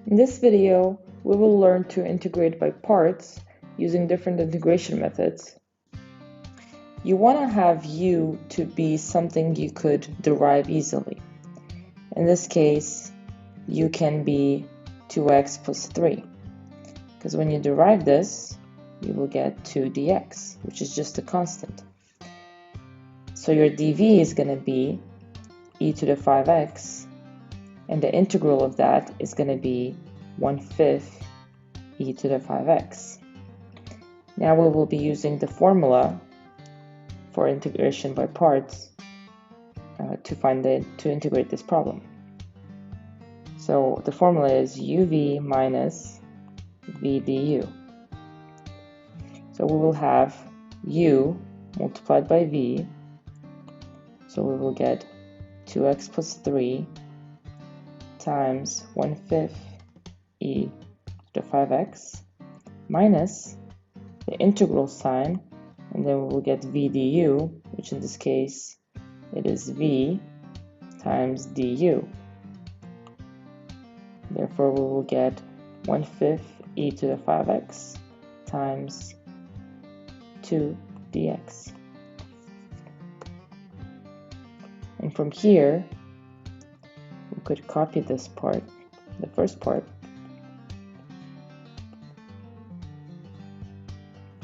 In this video, we will learn to integrate by parts using different integration methods. You want to have u to be something you could derive easily. In this case, u can be 2x plus 3, because when you derive this, you will get 2dx, which is just a constant. So your dv is going to be e to the 5x, and the integral of that is going to be 1/5 e to the 5x. Now we will be using the formula for integration by parts to integrate this problem. So the formula is uv minus v du. So we will have u multiplied by v, so we will get 2x plus 3 times 1/5 e to the 5x minus the integral sign, and then we will get v du, which in this case it is v times du. Therefore we will get 1/5 e to the 5x times 2 dx. And from here we could copy this part, the first part,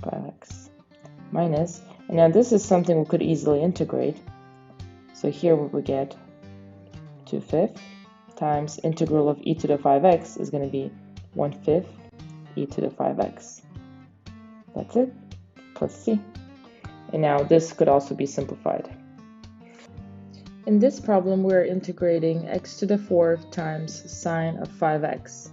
5x minus, and now this is something we could easily integrate. So here we will get 2/5 times integral of e to the 5x is going to be 1/5 e to the 5x. That's it, plus c. And now this could also be simplified. In this problem, we're integrating x to the 4th times sine of 5x.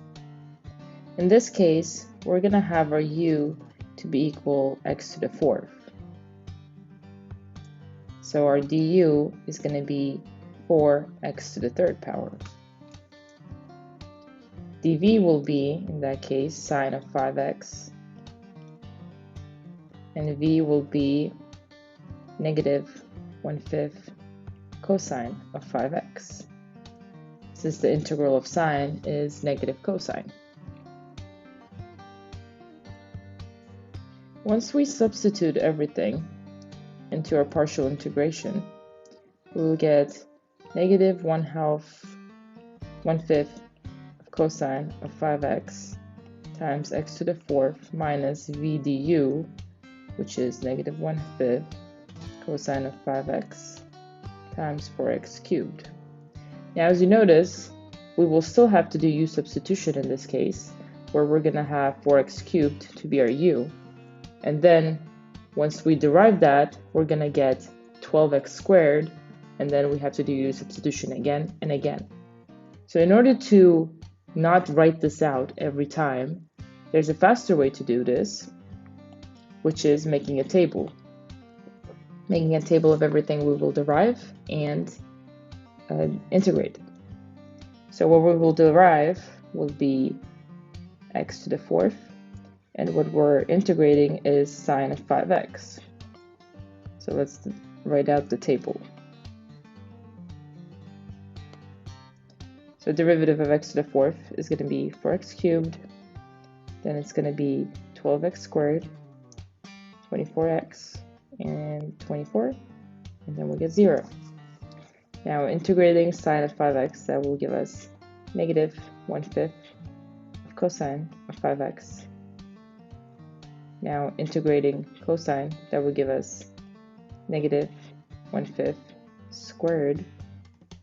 In this case, we're going to have our u to be equal x to the 4th. So our du is going to be 4x to the 3rd power. dv will be, in that case, sine of 5x, and v will be negative 1/5 cosine of 5x, since the integral of sine is negative cosine. Once we substitute everything into our partial integration, we will get negative 1/5 cosine of 5x times x to the 4th minus v du, which is negative 1/5 cosine of 5x times 4x cubed. Now, as you notice, we will still have to do u substitution in this case, where we're going to have 4x cubed to be our u. And then once we derive that, we're going to get 12x squared, and then we have to do u substitution again and again. So in order to not write this out every time, there's a faster way to do this, which is making a table. Making a table of everything we will derive and integrate. So what we will derive will be x to the 4th, and what we're integrating is sine of 5x. So let's write out the table. So derivative of x to the 4th is going to be 4x cubed, then it's going to be 12x squared, 24x, and 24, and then we'll get 0. Now integrating sine of 5x, that will give us negative 1/5 of cosine of 5x. Now integrating cosine, that will give us negative 1/5 squared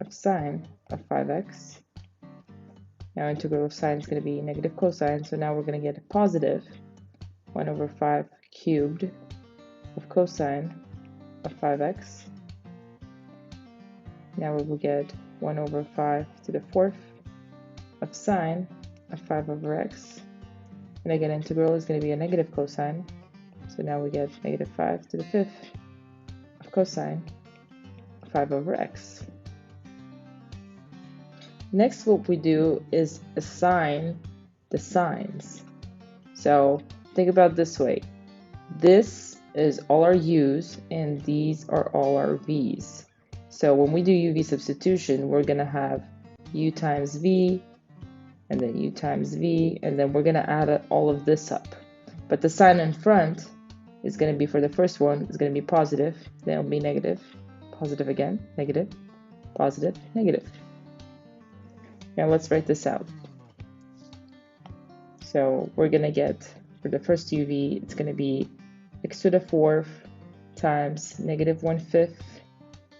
of sine of 5x. Now integral of sine is going to be negative cosine, so now we're going to get a positive 1/5 cubed of cosine of 5x. Now we will get 1/5 to the 4th of sine of 5/x. And again, integral is going to be a negative cosine, so now we get negative 5 to the 5th of cosine of 5/x. Next, what we do is assign the signs. So think about it this way. This is all our u's, and these are all our v's. So when we do uv substitution, we're going to have u times v and then u times v, and then we're going to add all of this up. But the sign in front is going to be, for the first one, is going to be positive, then it'll be negative, positive again, negative, positive, negative. Now let's write this out. So we're going to get, for the first uv, it's going to be x to the 4th times negative 1/5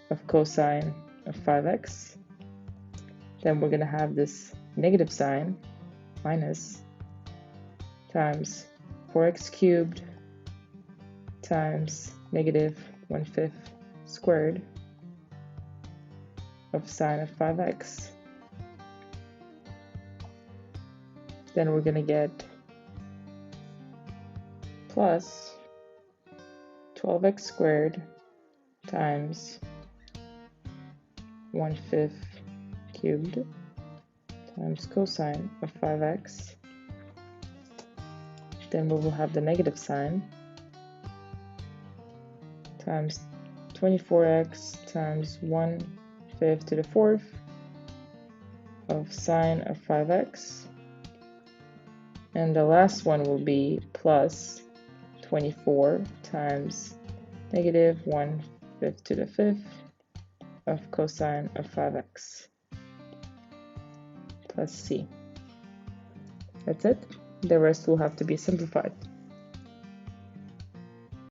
of cosine of 5x. Then we're going to have this negative sign, minus, times 4x cubed times negative 1/5 squared of sine of 5x. Then we're going to get plus 12x squared times 1/5 cubed times cosine of 5x. Then we will have the negative sign times 24x times 1/5 to the 4th of sine of 5x. And the last one will be plus 24 times negative 1/5 to the 5th of cosine of 5x plus c. That's it. The rest will have to be simplified.